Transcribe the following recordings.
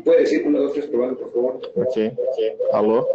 Puede decir uno, dos, tres, probando, por favor. Ok. Alô?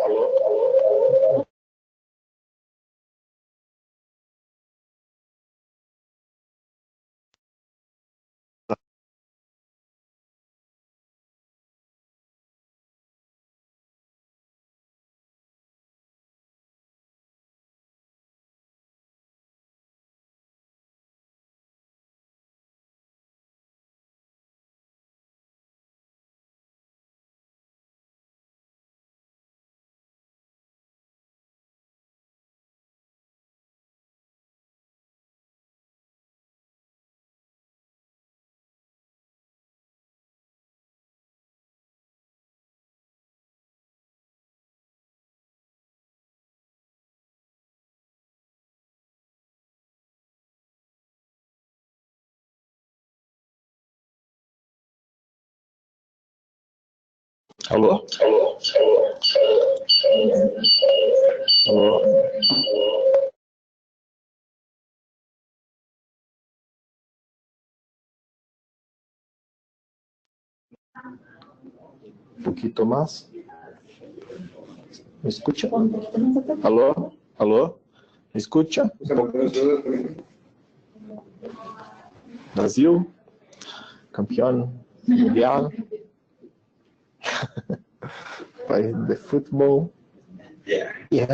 Alô? Alô? Um pouquinho mais. Me escuta? Alô? Alô? Me escuta? Brasil? Campeão mundial? País de futebol? Yeah.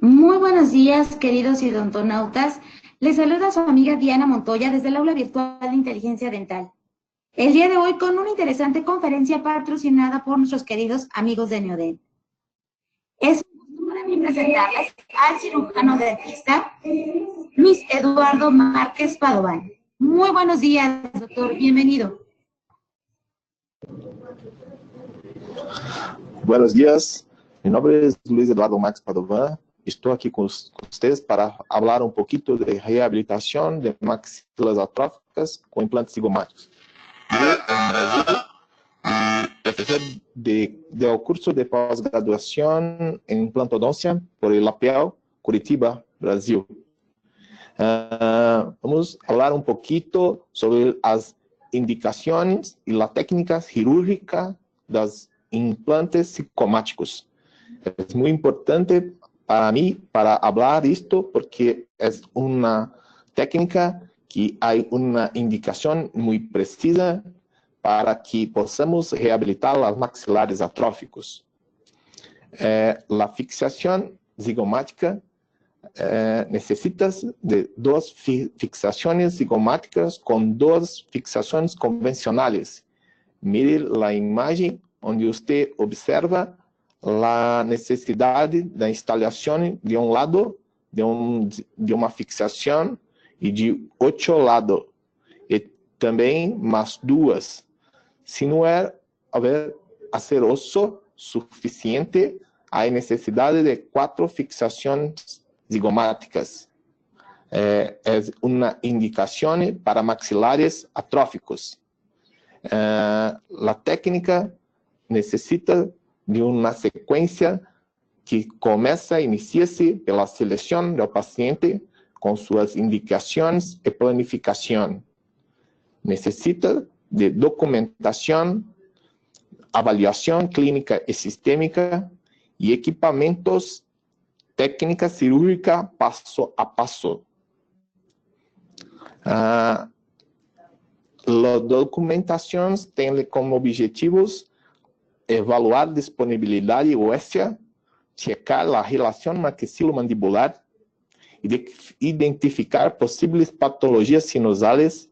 Muy buenos días, queridos odontonautas. Les saluda su amiga Diana Montoya desde el aula virtual de inteligencia dental. El día de hoy con una interesante conferencia patrocinada por nuestros queridos amigos de Neodent. Es un gusto para mí presentarles al cirujano dentista Luis Eduardo Márquez Padován. Muy buenos días, doctor. Bienvenido. Buenos dias, meu nome é Luiz Eduardo Marques Padovan. Estou aqui com vocês para falar um pouquinho de reabilitação de maxilas atróficas com implantes zigomáticos. Professor do curso de pós-graduação em implantodôncia por ILAPEL, Curitiba, Brasil. Vamos falar um pouquinho sobre as indicações e a técnica cirúrgica das implantes psicomáticos. É muito importante para mim para falar isto porque é uma técnica que há uma indicação muito precisa para que possamos reabilitar os maxilares atróficos. A fixação zigomática necessita de duas fixações zigomáticas com duas fixações convencionais. Mire a imagem onde você observa a necessidade da instalação de um lado de uma fixação e de 8 lados, e também mais duas. Se não haver aceroso suficiente, há necessidade de 4 fixações zigomáticas. É uma indicação para maxilares atróficos. A técnica necessita de uma sequência que inicia-se pela seleção do paciente com suas indicações e planificação. Necessita de documentação, avaliação clínica e sistêmica e equipamentos, técnica cirúrgica passo a passo. As documentações têm como objetivos evaluar disponibilidade óssea, checar a relação maxilomandibular, identificar possíveis patologias sinusales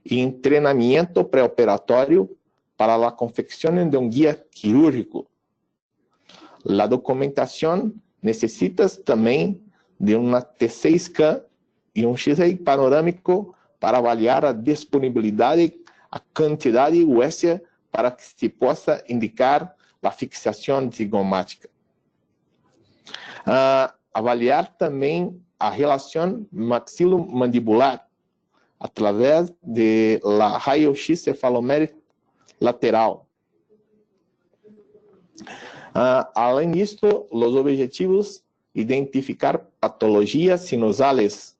e treinamento pré-operatório para a confecção de um guia quirúrgico. A documentação necessita também de uma TC scan e um X-ray panorâmico para avaliar a disponibilidade, a quantidade óssea para que se possa indicar a fixação zigomática. Avaliar também a relação maxilomandibular através de la raio-x cefalométrico lateral. Além disso, os objetivos identificar patologias sinusales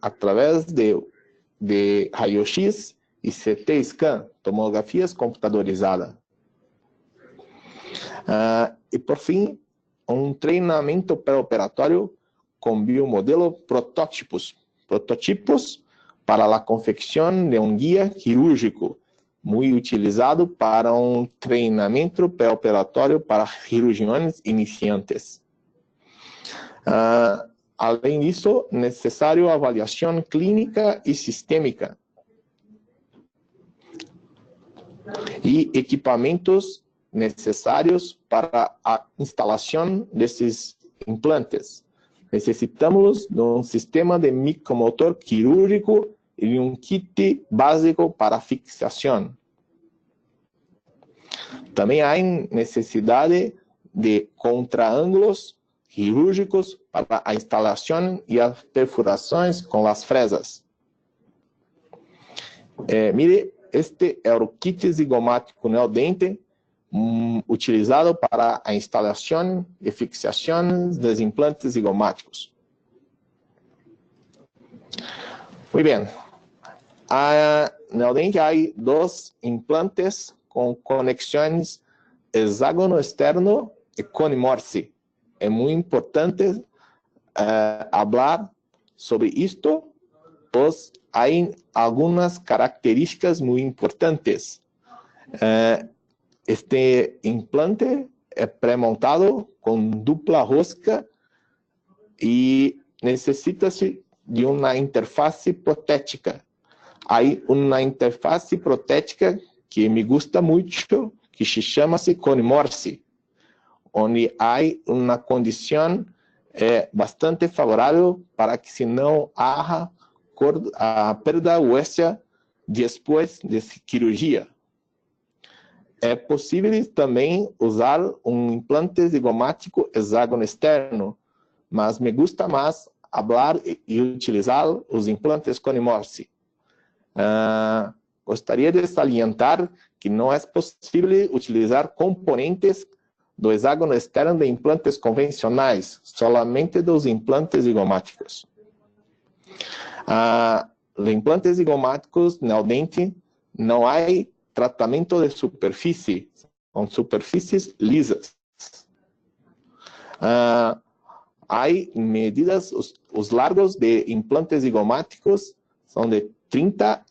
através de raio-x e CT scan, tomografias computadorizadas. E por fim, um treinamento pré-operatório com biomodelo prototipos para a confecção de um guia quirúrgico, muito utilizado para um treinamento pré-operatório para cirurgiões iniciantes. Além disso, necessário avaliação clínica e sistêmica e equipamentos necessários para a instalação desses implantes. Necessitamos de um sistema de micromotor quirúrgico e de um kit básico para fixação. Também há necessidade de contraângulos quirúrgicos para a instalação e as perfurações com as fresas. Mire, este é o kit zigomático neodente utilizado para a instalação e fixação dos implantes zigomáticos. Muito bem. Neodente há 2 implantes com conexões hexágono externo e cone Morse. É muito importante falar sobre isto, pois há algumas características muito importantes. Este implante é pré-montado com dupla rosca e necessita-se de uma interface protética. Há uma interface protética que me gusta muito, que se chama-se Cone Morse, onde há uma condição bastante favorável para que se não haja a perda óssea depois de cirurgia. É possível também usar um implante zigomático hexágono externo, mas me gusta mais falar e utilizar os implantes Cone Morse. Gostaria de salientar que não é possível utilizar componentes do hexágono externo de implantes convencionais, solamente dos implantes zigomáticos. Os implantes zigomáticos no dente não há tratamento de superfície, com superfícies lisas. Há medidas, os largos de implantes zigomáticos são de 30,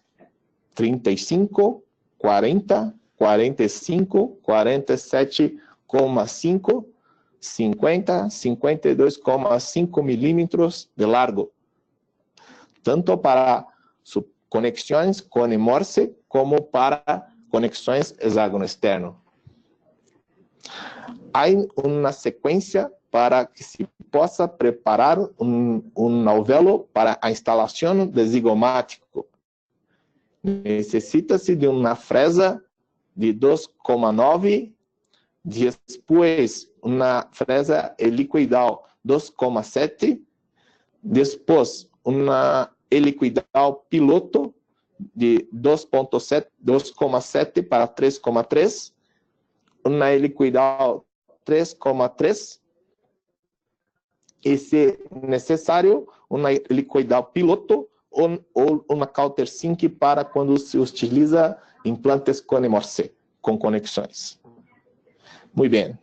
35, 40, 45, 47,5, 50, 52,5 milímetros de largo, tanto para conexões Cone Morse como para conexões hexágono externo. Há uma sequência para que se possa preparar um alvéolo para a instalação de zigomático. Necessita-se de uma fresa de 2,9, depois uma fresa helicoidal 2,7, depois uma helicoidal piloto de 2,7 para 3,3, uma helicoidal 3,3, e se necessário, uma helicoidal piloto ou uma Cauter Sync para quando se utiliza implantes Cone Morse com conexões. Muito bem.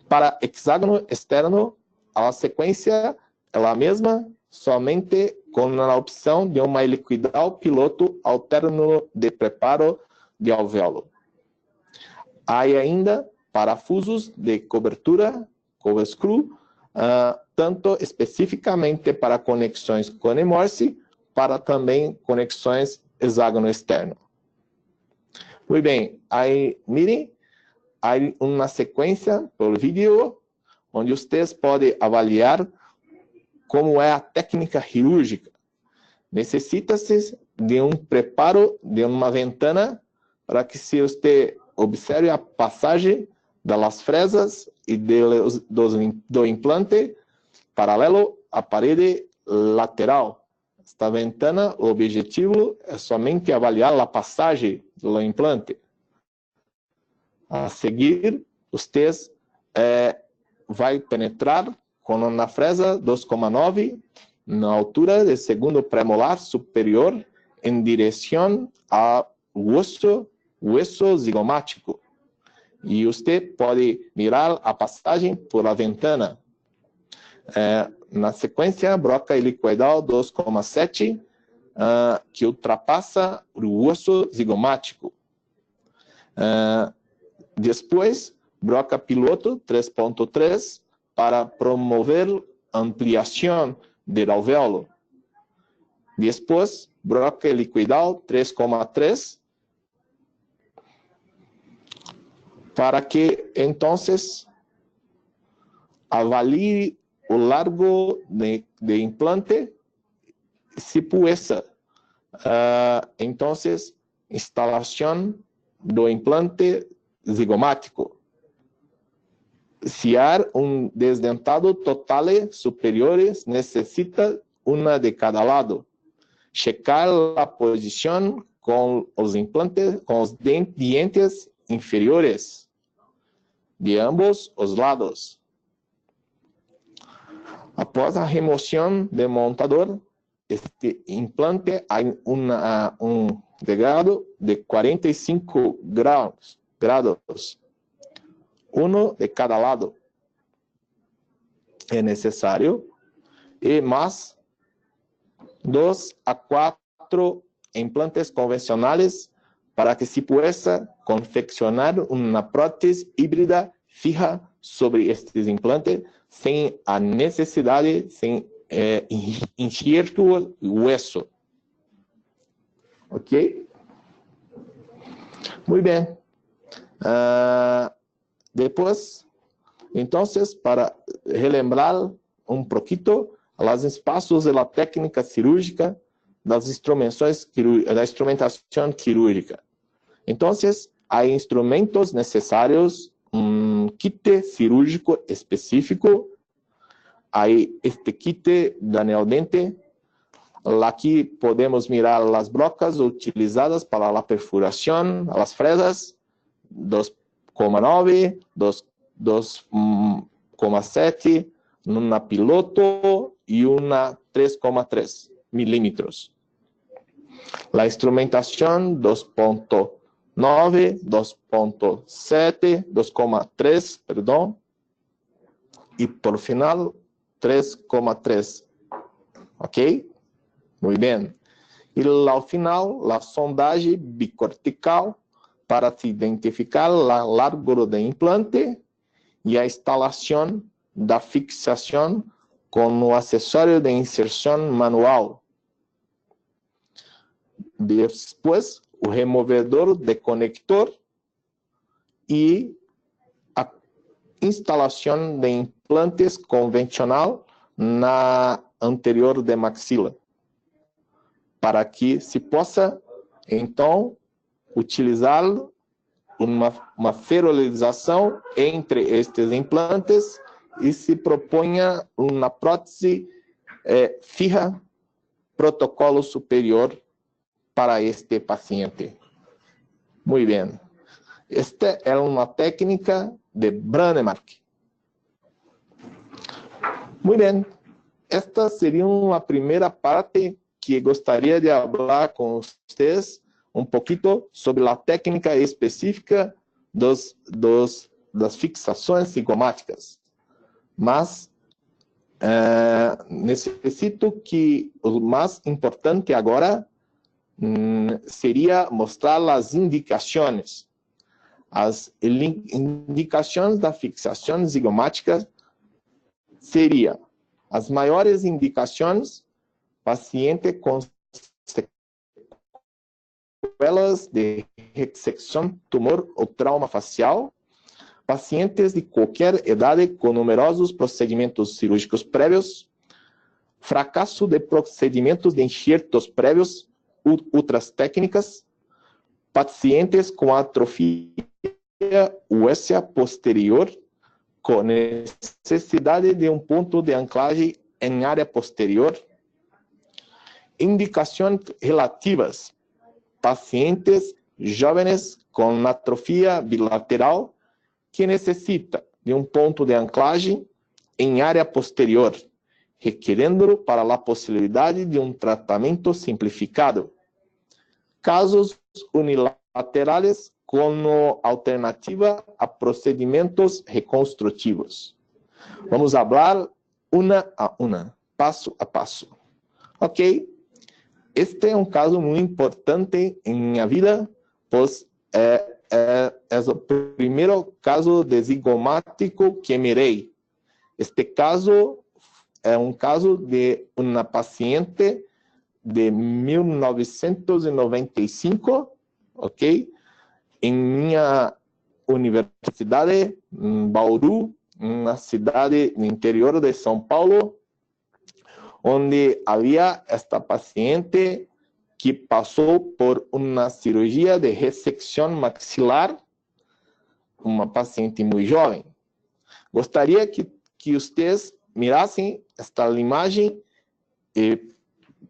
Para hexágono externo, a sequência é a mesma, somente com a opção de uma helicoidal piloto ao término de preparo de alvéolo. Há ainda parafusos de cobertura, cover screw, tanto especificamente para conexões Cone Morse, para também conexões hexágono externo. Muito bem, aí mirem, há uma sequência pelo vídeo, onde vocês podem avaliar como é a técnica cirúrgica. Necessita-se de um preparo de uma ventana para que se você observe a passagem das fresas e do implante paralelo à parede lateral. Esta ventana, o objetivo é somente avaliar a passagem do implante. A seguir, vocês vai penetrar com uma fresa 2,9 na altura do segundo premolar superior em direção ao osso zigomático. E você pode mirar a passagem por a ventana. Na sequência, broca helicoidal 2,7, que ultrapassa o osso zigomático. Depois, broca piloto 3,3 para promover ampliação do alvéolo. Depois, broca helicoidal 3,3 para que, então, avalie o largo de implante, se puessa, então, instalação do implante zigomático. Se há desdentado total superiores, necessita uma de cada lado. Checar a posição com os implantes, com os dientes inferiores de ambos os lados. Após a remoção do montador, este implante há um degrado de 45 graus, um de cada lado. É necessário, e mais 2 a 4 implantes convencionais para que se possa confeccionar uma prótese híbrida fija sobre estes implantes sem a necessidade, sem enxerto o hueso. Ok? Muito bem. Depois, então, para relembrar um pouquinho os espaços da técnica cirúrgica, das instrumentos da instrumentação quirúrgica. Então, há instrumentos necessários, kit cirúrgico específico, há este kit da neodente. Aqui podemos mirar as brocas utilizadas para a perfuração, as fresas, 2,9, 2,7, uma piloto e uma 3,3 milímetros. A instrumentação 2,9, 2,7, 2,3, perdão, e por final 3,3. Ok? Muito bem. E ao final, a sondagem bicortical para se identificar a largura do implante e a instalação da fixação com o acessório de inserção manual. Depois, o removedor de conector e a instalação de implantes convencional na anterior de maxila, para que se possa, então, utilizar uma ferrolização entre estes implantes e se proponha uma prótese fija, protocolo superior para este paciente. Muito bem. Esta é uma técnica de Brånemark. Muito bem. Esta seria a primeira parte que gostaria de falar com vocês um pouquinho sobre a técnica específica das fixações zigomáticas. Mas necessito que o mais importante agora seria mostrar as indicações. As indicações da fixação zigomática seriam as maiores indicações: paciente com sequelas de ressecção, tumor ou trauma facial, pacientes de qualquer idade com numerosos procedimentos cirúrgicos prévios, fracasso de procedimentos de enxertos prévios, outras técnicas, pacientes com atrofia óssea posterior, com necessidade de um ponto de anclagem em área posterior, indicações relativas, pacientes jovens com atrofia bilateral que necessita de um ponto de anclagem em área posterior, requerendo para a possibilidade de um tratamento simplificado. Casos unilaterais como alternativa a procedimentos reconstrutivos. Vamos falar uma a uma, passo a passo. Ok? Este é um caso muito importante em minha vida, pois é o primeiro caso de zigomático que mirei. Este caso é um caso de uma paciente de 1995, ok? Em minha universidade, em Bauru, uma cidade no interior de São Paulo, onde havia esta paciente que passou por uma cirurgia de ressecção maxilar, uma paciente muito jovem. Gostaria que vocês mirassem esta imagem e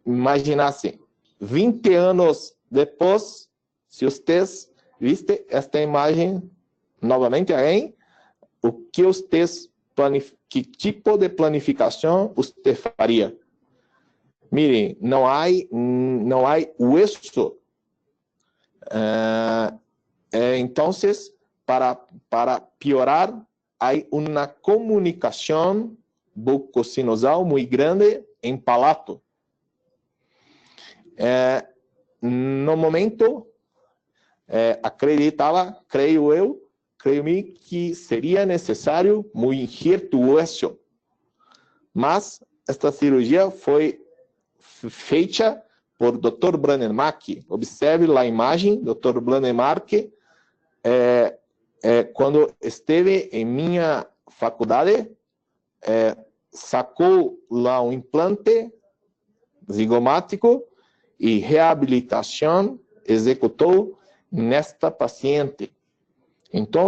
imaginassem 20 anos depois, se vocês vissem esta imagem novamente aí, o que vocês que tipo de planificação você faria? Miren, não há hueso. Então, para piorar, há uma comunicação bucosinusal muito grande em palato. No momento, acreditava, creio eu, creio-me que seria necessário um injerto ósseo. Mas esta cirurgia foi feita por Dr. Blanenmark. Observe a imagem, Dr. Blanenmark, quando esteve em minha faculdade, sacou lá um implante zigomático e reabilitação executou nesta paciente. Então,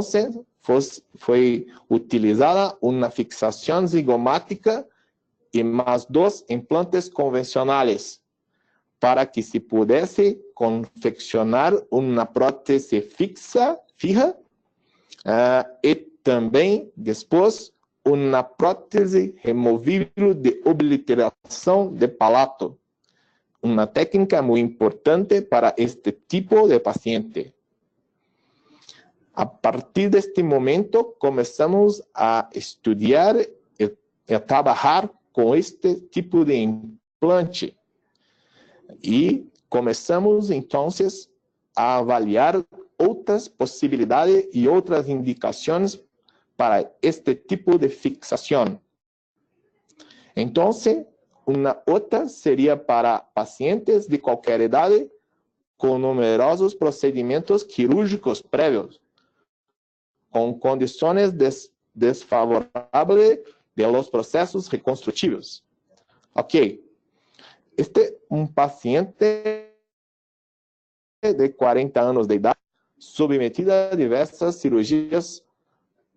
foi utilizada uma fixação zigomática e mais 2 implantes convencionais para que se pudesse confeccionar uma prótese fija e também depois uma prótese removível de obliteração de palato. Uma técnica muito importante para este tipo de paciente. A partir deste momento, começamos a estudar e a trabalhar com este tipo de implante. E começamos, então, a avaliar outras possibilidades e outras indicações para este tipo de fixação. Então, uma outra seria para pacientes de qualquer idade com numerosos procedimentos quirúrgicos prévios, com condições desfavoráveis de los processos reconstrutivos. Ok. Este é um paciente de 40 anos de idade, submetido a diversas cirurgias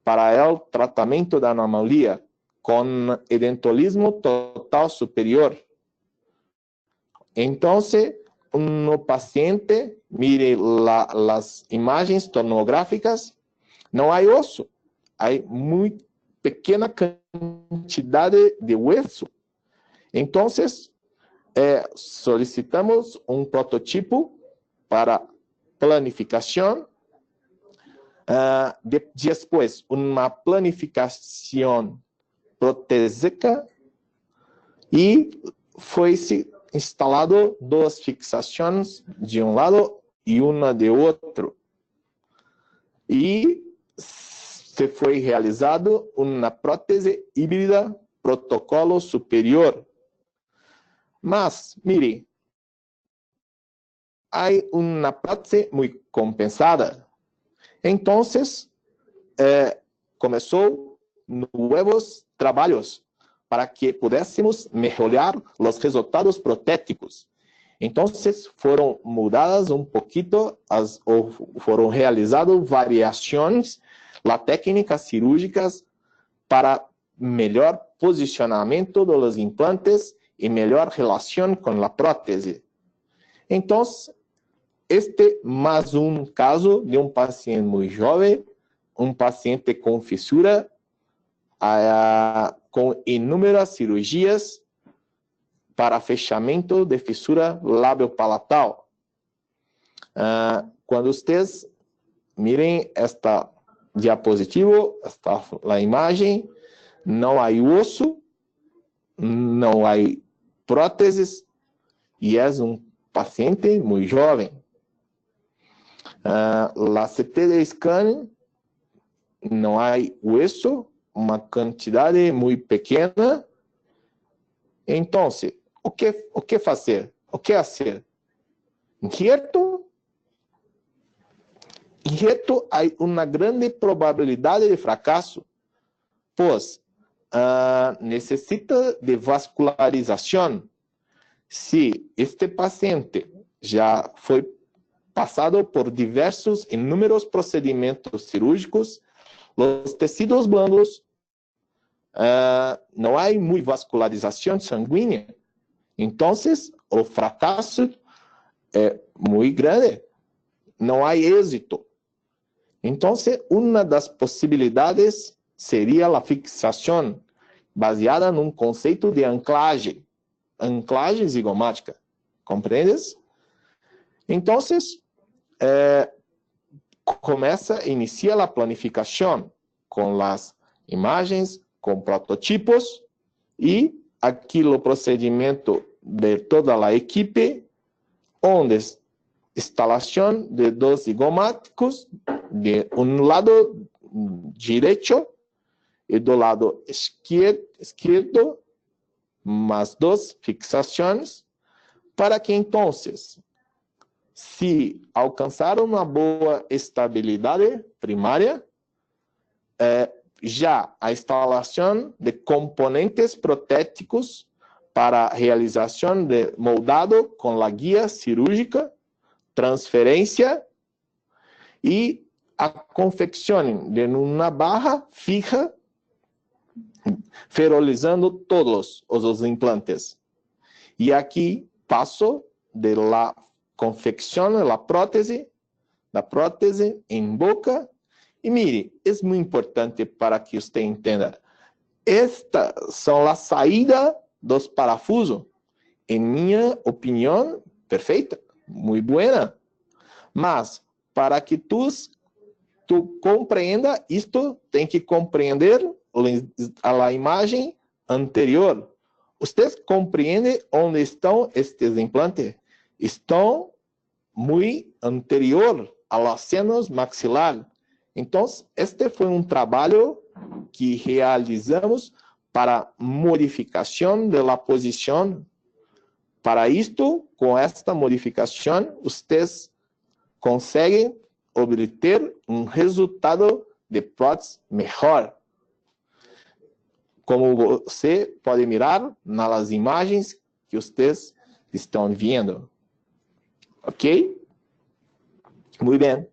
para o tratamento da anomalia, com edentolismo total superior. Então, no paciente, mire as imagens tomográficas, não há osso, há muito pequena quantidade de osso. Então, solicitamos um prototipo para planificação. Depois, uma planificação protésica e foi-se instalado 2 fixações de um lado e uma de outro. E se foi realizado uma prótese híbrida protocolo superior. Mas, mire, há uma prótese muito compensada. Então, começou novos trabalhos para que pudéssemos melhorar os resultados protéticos. Então, foram mudadas um pouquinho, ou foram realizadas variações nas técnicas cirúrgicas para melhor posicionamento dos implantes e melhor relação com a prótese. Então, este é mais um caso de um paciente muito jovem, um paciente com fissura, com inúmeras cirurgias para fechamento de fissura labiopalatal. Quando vocês mirem esta diapositiva, a imagem, não há osso, não há próteses, e é um paciente muito jovem. A CT scan, não há osso, uma quantidade muito pequena. Então, o que fazer? O que fazer? Injerto, há uma grande probabilidade de fracasso, pois necessita de vascularização. Se este paciente já foi passado por inúmeros procedimentos cirúrgicos, os tecidos blandos, não há muita vascularização sanguínea. Então, o fracasso é muito grande. Não há êxito. Então, uma das possibilidades seria a fixação, baseada num conceito de anclagem zigomática. Compreendes? Então, inicia a planificação com as imagens, com prototipos e aqui o procedimento de toda a equipe, onde instalação de 2 zigomáticos de um lado direito e do lado esquerdo, mais 2 fixações, para que, então, se alcançar uma boa estabilidade primária, já a instalação de componentes protéticos para a realização de moldado com a guia cirúrgica, transferência e a confecção de uma barra fija, ferrolizando todos os implantes. E aqui passo de la confecção da prótese em boca. E mire, é muito importante para que você entenda. Estas são as saídas dos parafusos. Em minha opinião, perfeita, muito boa. Mas, para que tu compreenda isto, tem que compreender a imagem anterior. Vocês compreendem onde estão estes implantes? Estão muito anterior aos senos maxilar. Então, este foi um trabalho que realizamos para modificação da posição. Para isto, com esta modificação, vocês conseguem obter um resultado de prótese melhor. Como você pode mirar nas imagens que vocês estão vendo. Ok? Muito bem.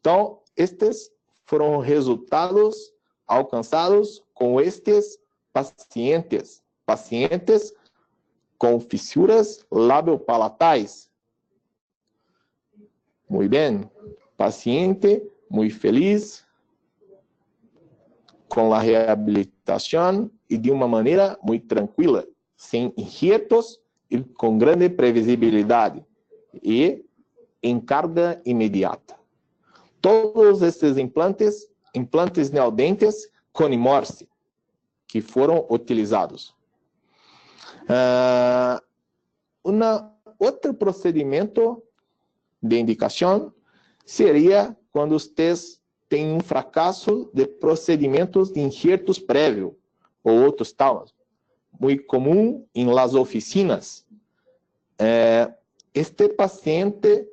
Então, estes foram resultados alcançados com estes pacientes com fissuras labiopalatais. Muito bem. Paciente muito feliz com a reabilitação e de uma maneira muito tranquila, sem injertos e com grande previsibilidade e em carga imediata. Todos esses implantes neodentes com Morse, que foram utilizados. Outro procedimento de indicação seria quando vocês têm um fracasso de procedimentos de injertos prévios ou outros tal, muito comum em las oficinas. Este paciente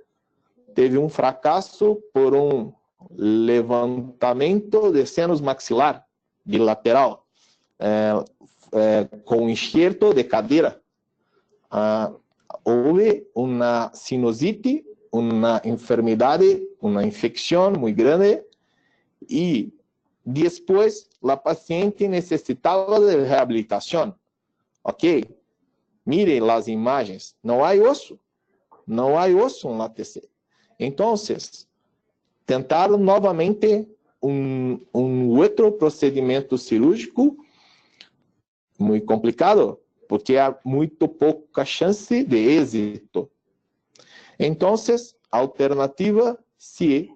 teve um fracasso por um levantamento de senos maxilar bilateral, com enxerto de cadeira. Houve uma sinusite, uma enfermidade, uma infecção muito grande, e depois a paciente necessitava de reabilitação. Ok? Mire as imagens, não há osso no TC. Então, tentaram novamente um outro procedimento cirúrgico muito complicado, porque há muito pouca chance de êxito. Então, a alternativa é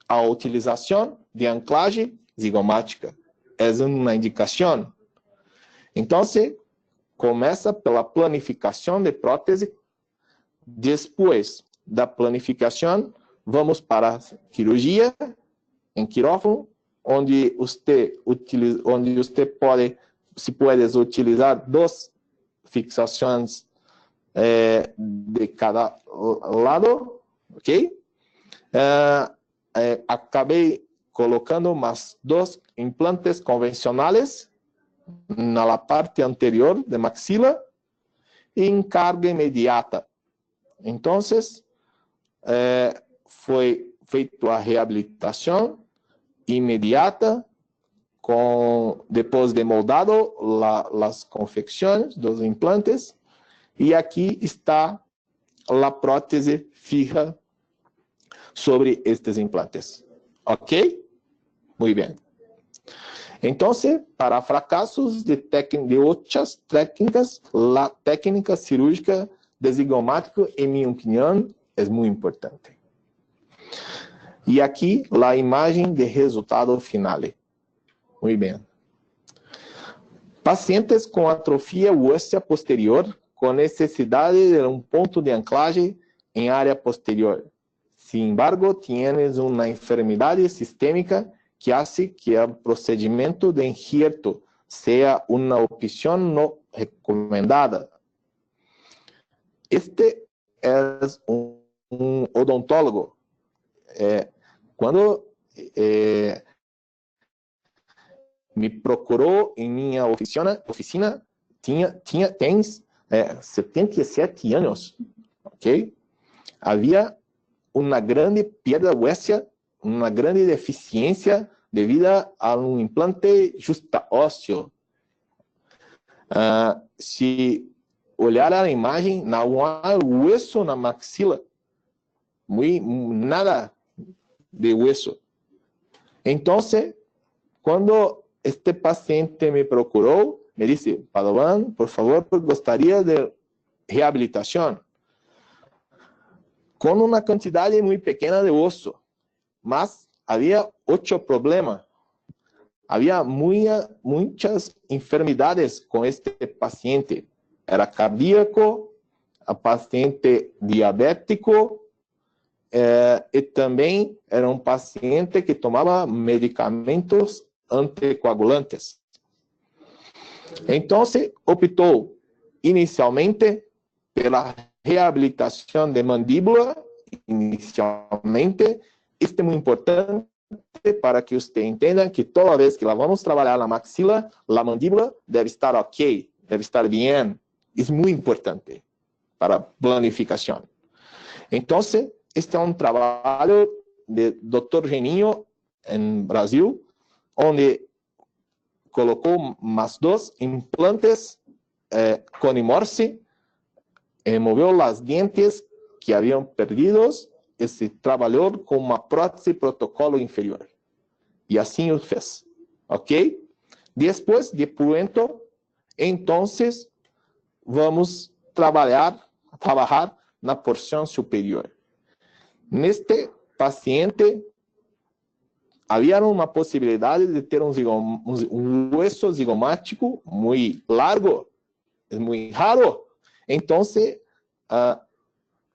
a utilização de anclagem zigomática. É uma indicação. Então, começa pela planificação de prótese. Depois da planificação, vamos para a cirurgia em quirófano, onde você pode utilizar 2 fixações de cada lado, ok? Acabei colocando mais 2 implantes convencionais na parte anterior de maxila em carga imediata. Então, foi feita a reabilitação imediata, depois de moldado as confecções dos implantes, e aqui está a prótese fija sobre estes implantes. Ok? Muito bem. Então, para fracassos de outras técnicas, a técnica cirúrgica de zigomático, em minha opinião, é muito importante. E aqui, a imagem de resultado final. Muito bem. Pacientes com atrofia óssea posterior, com necessidade de um ponto de anclagem em área posterior. Sin embargo, tienes uma enfermidade sistêmica que hace que el procedimiento de injerto sea una opción no recomendada. Este es un odontólogo. Quando me procurou em minha oficina tens 77 anos, ok? Havia uma grande perda óssea, uma grande deficiência devido a um implante justa-ósseo. Se olhar a imagem, não há osso na maxila, nada de osso. Então, quando este paciente me procurou, me disse: Padovan, por favor, gostaria de reabilitação, com uma quantidade muito pequena de osso, mas havia 8 problemas. Havia muitas enfermidades com este paciente. Era cardíaco, a paciente diabético, e também era um paciente que tomava medicamentos anticoagulantes. Então, optou inicialmente pela reabilitação de mandíbula. Inicialmente, isto é muito importante para que você entenda que toda vez que vamos trabalhar na maxila, a mandíbula deve estar ok, deve estar bem. É muito importante para planificação. Então, este é um trabalho de Dr. Geninho, em Brasil, onde colocou mais 2 implantes Conimorse, moveu as dentes que haviam perdidos e se trabalhou com uma prótese protocolo inferior. E assim o fez. Ok? Depois de pronto, então, vamos trabalhar na porção superior. Neste paciente, havia uma possibilidade de ter um osso zigomático muito largo, é muito raro. Então,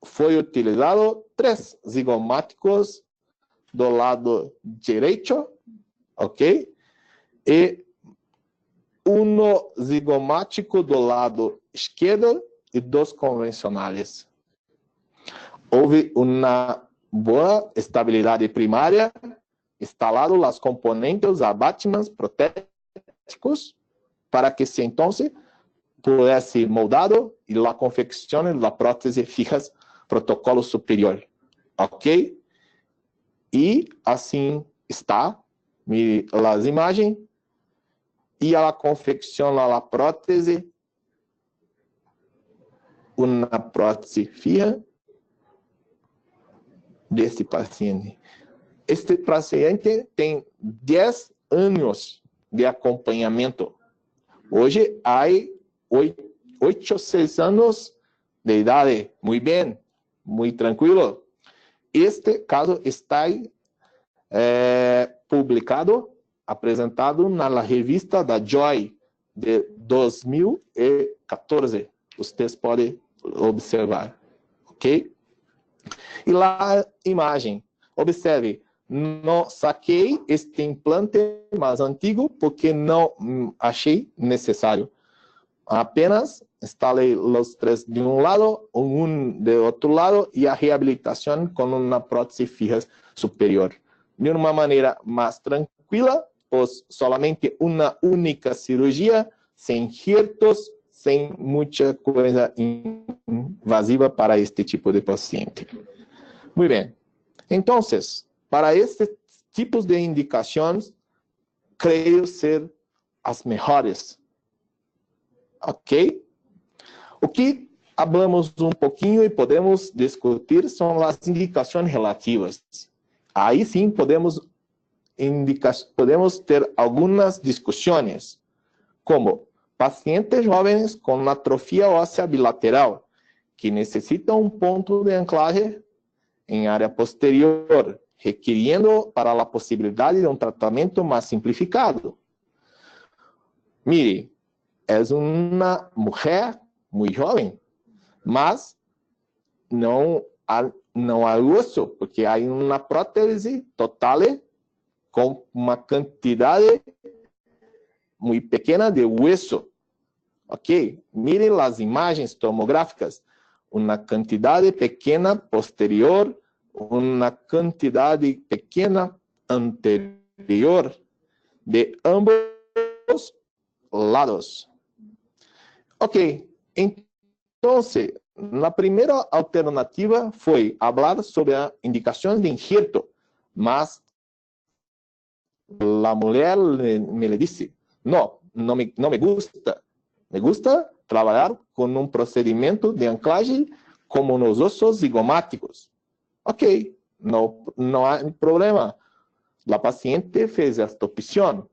foi utilizado 3 zigomáticos do lado direito, ok? E um zigomático do lado esquerdo e 2 convencionais. Houve uma boa estabilidade primária, instalado os componentes abatments protéticos para que se então pudesse moldado e a confecção da prótese fijas protocolo superior, ok? E assim está as imagens e a confecção da prótese, uma prótese fija deste paciente. Este paciente tem 10 anos de acompanhamento. Hoje há 8, 6 anos de idade. Muito bem, muito tranquilo. Este caso está publicado, apresentado na revista da Joy de 2014. Vocês podem observar, ok? E lá a imagem. Observe, não saquei este implante mais antigo porque não achei necessário. Apenas instalei os 3 de um lado, de outro lado e a reabilitação com uma prótese fija superior. De uma maneira mais tranquila, pois somente uma única cirurgia, sem injertos, sem muita coisa invasiva para este tipo de paciente. Muito bem. Então, para estes tipos de indicações, creio ser as melhores. Ok? O que hablamos um pouquinho e podemos discutir são as indicações relativas. Aí sim podemos ter algumas discussões, como pacientes jovens com atrofia óssea bilateral, que necessitam um ponto de anclaje em área posterior, requerindo para a possibilidade de um tratamento mais simplificado. Mire, é uma mulher muito jovem, mas não há osso, porque há uma prótese total com uma quantidade muito pequena de hueso. Ok? Mirem as imagens tomográficas. Uma quantidade pequena posterior, uma quantidade pequena anterior de ambos lados. Ok, então, a primeira alternativa foi falar sobre a indicação de injerto, mas a mulher me disse, não me gusta. Me gusta trabalhar com um procedimento de anclagem como nos ossos zigomáticos. Ok, não há problema. A paciente fez esta opção.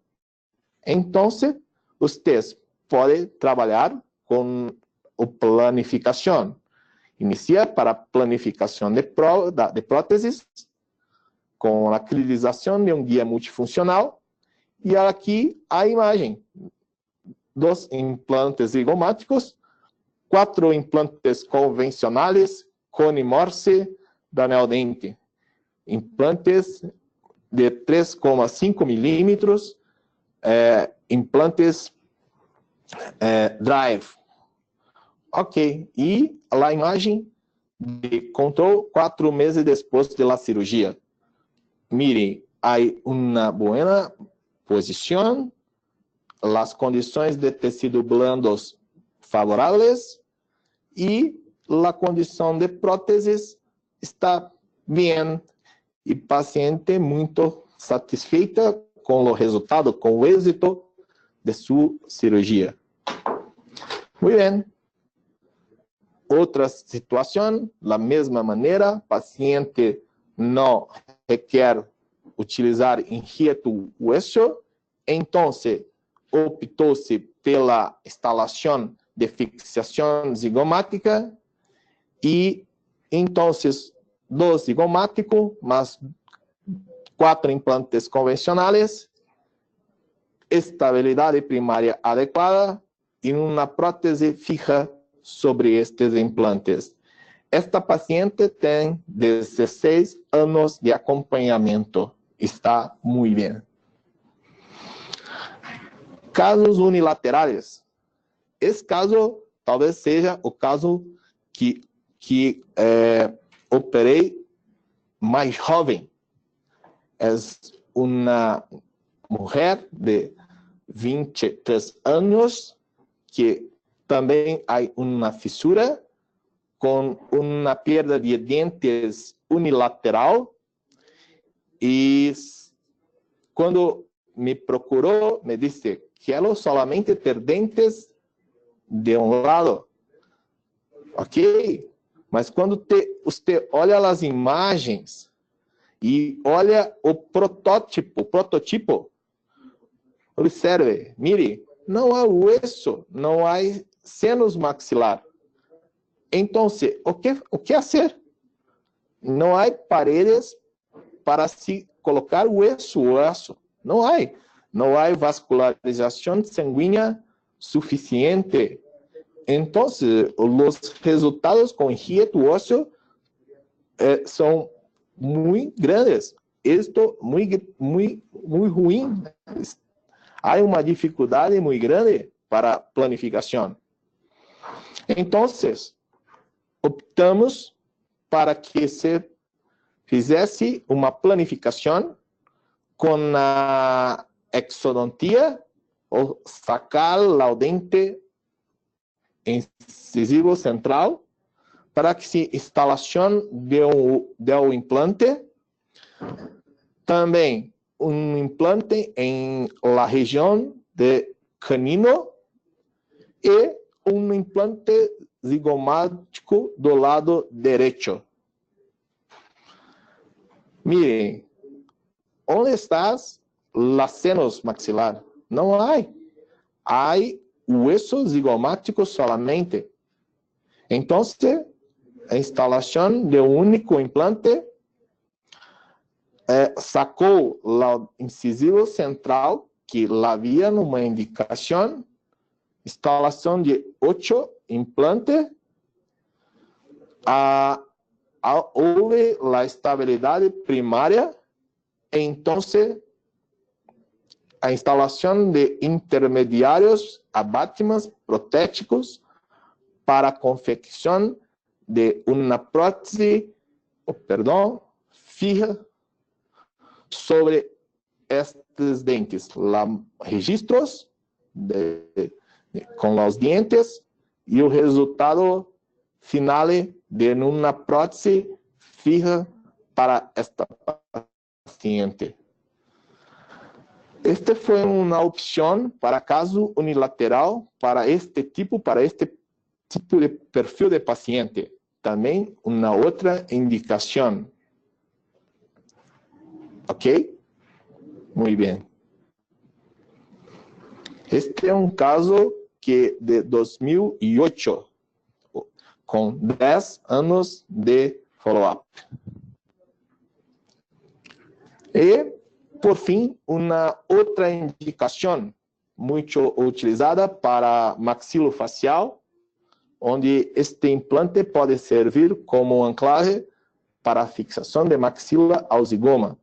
Então, vocês podem trabalhar com a planificação. Inicia para a planificação de próteses, com a acrilização de um guia multifuncional. E aqui a imagem. 2 implantes zigomáticos, 4 implantes convencionais, cone Morse da anel dente. Implantes de 3,5 milímetros, implantes drive. Ok, e a imagem de controle 4 meses depois da cirurgia. Miren, há uma boa posição, as condições de tecido blandos favoráveis e a condição de próteses está bem e paciente muito satisfeita com o resultado, com o êxito de sua cirurgia. Muito bem. Outra situação, da mesma maneira, paciente não requer utilizar injerto hueso, então optou-se pela instalação de fixação zigomática e, então, 2 zigomáticos, mais 4 implantes convencionais, estabilidade primária adequada e uma prótese fija sobre estes implantes. Esta paciente tem 16 anos de acompanhamento. Está muito bem. Casos unilaterais. Esse caso talvez seja o caso que operei mais jovem. É uma mulher de 23 anos que também há uma fissura com uma perda de dentes unilateral e quando me procurou, me disse, quero solamente ter dentes de um lado. Ok, mas quando você olha as imagens e olha o protótipo, observe, mire, não há hueso, não há senos maxilar. Então, o que fazer? Não há paredes para se colocar hueso. Não há. Não há vascularização sanguínea suficiente. Então, os resultados com injerto ósseo são muito grandes. Isto muito ruim. Há uma dificuldade muito grande para planificação. Então, optamos para que se fizesse uma planificação com a exodontia ou sacar o dente incisivo central para que se instalação de um implante, também um implante em la região de canino e um implante zigomático do lado direito. Miren, onde está las senos maxilar? Não há. Há hueso zigomático solamente. Então, a instalação de um único implante sacou o incisivo central, que havia numa indicação, instalação de 8 implantes, houve a estabilidade primária, então a instalação de intermediários abatimas protéticos para a confecção de uma prótese, fija sobre estes dentes, registros com os dientes e o resultado final de uma prótese fija para esta paciente. Esta foi uma opção para caso unilateral para este tipo de perfil de paciente. Também uma outra indicação. Ok? Muito bem. Este é um caso de 2008, com 10 anos de follow-up. E, por fim, uma outra indicação muito utilizada para maxilofacial, onde este implante pode servir como anclaje para a fixação de maxila ao zigoma.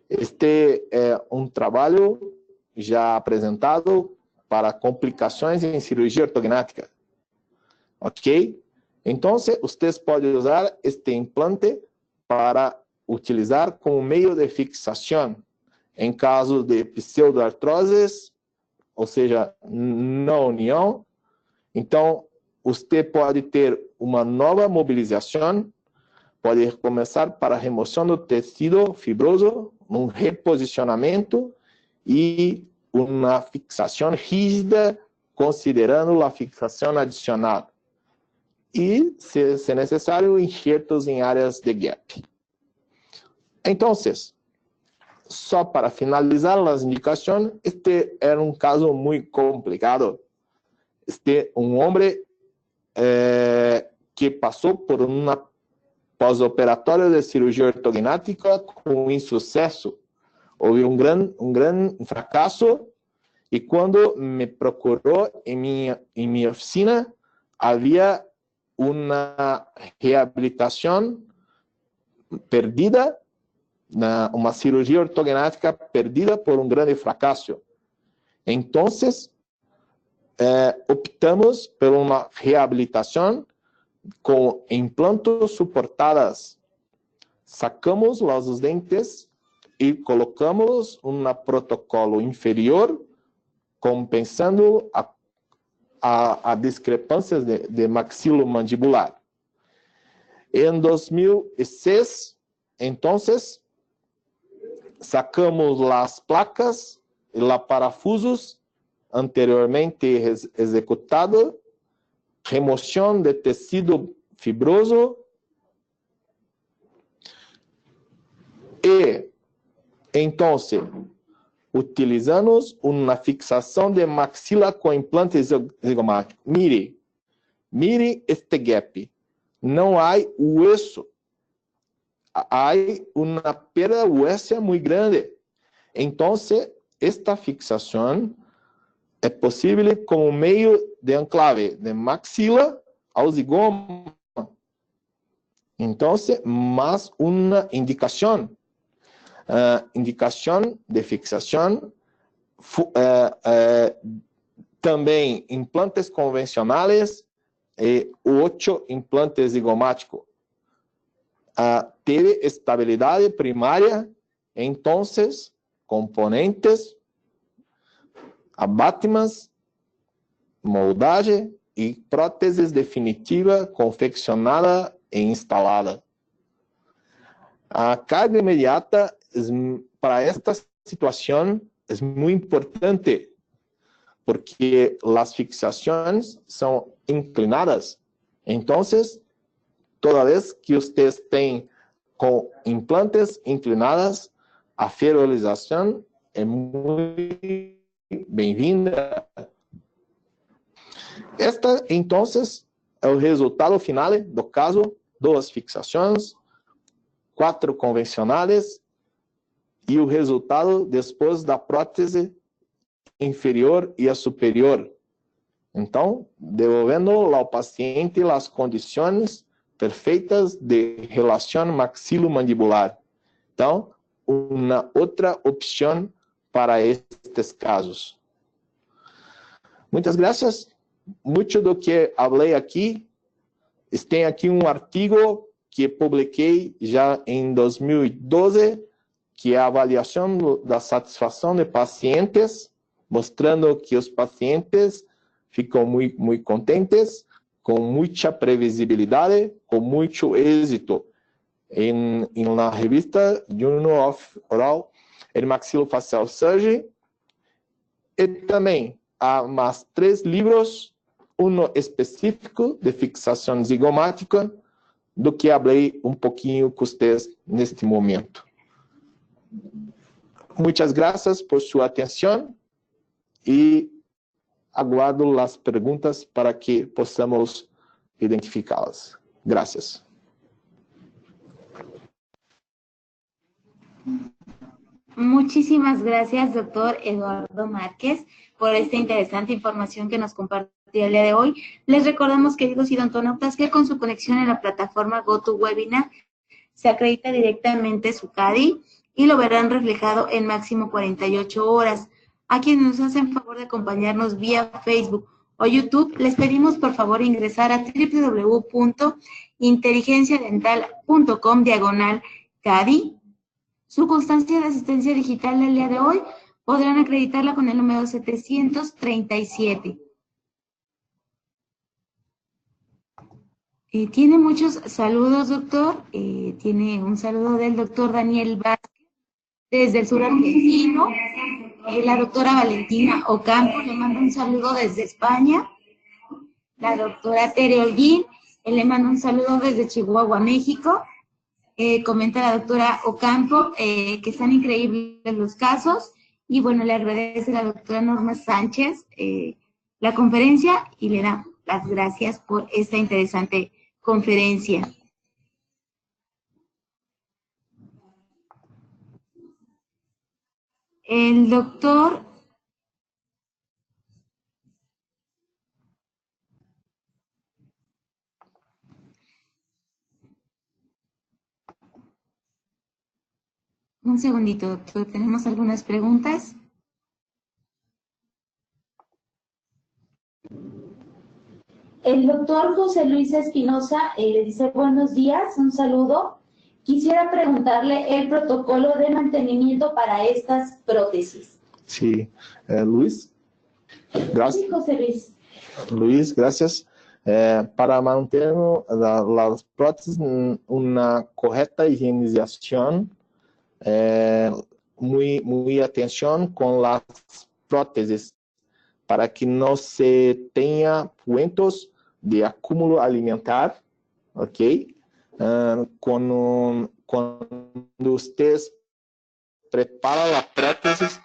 Este é um trabalho já apresentado para complicações em cirurgia ortognática. Ok? Então, vocês podem usar este implante para utilizar como meio de fixação em caso de pseudoartroses, ou seja, não união. Então, você pode ter uma nova mobilização, pode começar para a remoção do tecido fibroso, um reposicionamento e uma fixação rígida, considerando a fixação adicional. E, se necessário, enxertos em áreas de gap. Então, só para finalizar as indicações, este era um caso muito complicado. Um homem que passou por uma pós-operatória de cirurgia ortognática com insucesso. Houve um grande fracasso e quando me procurou em minha oficina, havia uma reabilitação perdida, uma cirurgia ortognática perdida por um grande fracasso. Então, optamos por uma reabilitação com implantes suportadas. Sacamos os dentes e colocamos um protocolo inferior, compensando a discrepâncias de maxilomandibular. Em 2006, então, sacamos as placas e os parafusos anteriormente executado, remoção de tecido fibroso e, então, utilizamos uma fixação de maxila com implante zigomático. Mire este gap. Não há hueso. Há uma perda óssea muito grande. Então, esta fixação é possível como meio de enclave de maxila ao zigoma. Então, mais uma indicação. Indicação de fixação. Também implantes convencionais e 8 implantes zigomáticos. Teve estabilidade primária, então, componentes, abatimas, moldagem e próteses definitiva confeccionada e instalada. A carga imediata para esta situação é muito importante, porque as fixações são inclinadas. Então, toda vez que vocês têm com implantes inclinadas, a ferrolização é muito bem-vinda. Esta, então, é o resultado final do caso, 2 fixações, 4 convencionais, e o resultado depois da prótese inferior e a superior. Então, devolvendo ao paciente as condições perfeitas de relação maxilomandibular. Então, uma outra opção para estes casos. Muitas graças. Muito do que falei aqui, tem aqui um artigo que publiquei já em 2012, que é a avaliação da satisfação de pacientes, mostrando que os pacientes ficam muito contentes, com muita previsibilidade, com muito êxito. Em la revista Journal of Oral and Maxillofacial Surgery. E também há mais 3 livros, um específico de fixação zigomática, do que falei um pouquinho com vocês neste momento. Muitas graças por sua atenção e aguardo as perguntas para que possamos identificá-las. Graças. Muchísimas gracias, doctor Eduardo Márquez, por esta interesante información que nos compartió el día de hoy. Les recordamos, queridos odontonautas, que con su conexión en la plataforma GoToWebinar se acredita directamente su CADI y lo verán reflejado en máximo 48 horas. A quienes nos hacen favor de acompañarnos vía Facebook o YouTube, les pedimos por favor ingresar a www.inteligenciadental.com/CADI. Su constancia de asistencia digital del día de hoy podrán acreditarla con el número 737. Tiene muchos saludos, doctor. Tiene un saludo del doctor Daniel Vázquez desde el sur argentino. La doctora Valentina Ocampo le manda un saludo desde España. La doctora Tere Holguín le manda un saludo desde Chihuahua, México. Comenta la doctora Ocampo que están increíbles los casos y bueno, le agradece a la doctora Norma Sánchez la conferencia y le da las gracias por esta interesante conferencia. El doctor un segundito, doctor, tenemos algunas preguntas. El doctor José Luis Espinosa le dice buenos días, un saludo. Quisiera preguntarle el protocolo de mantenimiento para estas prótesis. Sí, Luis. Gracias. Sí, José Luis. Luis, gracias. Para manter las prótesis una correcta higienización, muy atención con las prótesis para que no se tenha puentos de acúmulo alimentar, ¿ok? Cuando ustedes preparan la prótesis,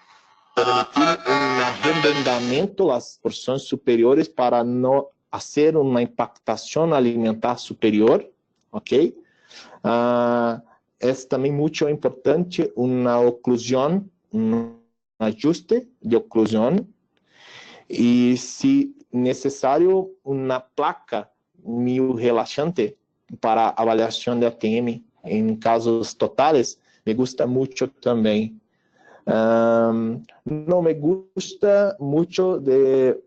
permitir un arredondamiento las porciones superiores para no hacer una impactación alimentar superior, ¿ok? Es también mucho importante una oclusión, un ajuste de oclusión, y si necesario una placa miorrelaxante para avaliación de ATM en casos totales, me gusta mucho también. No me gusta mucho de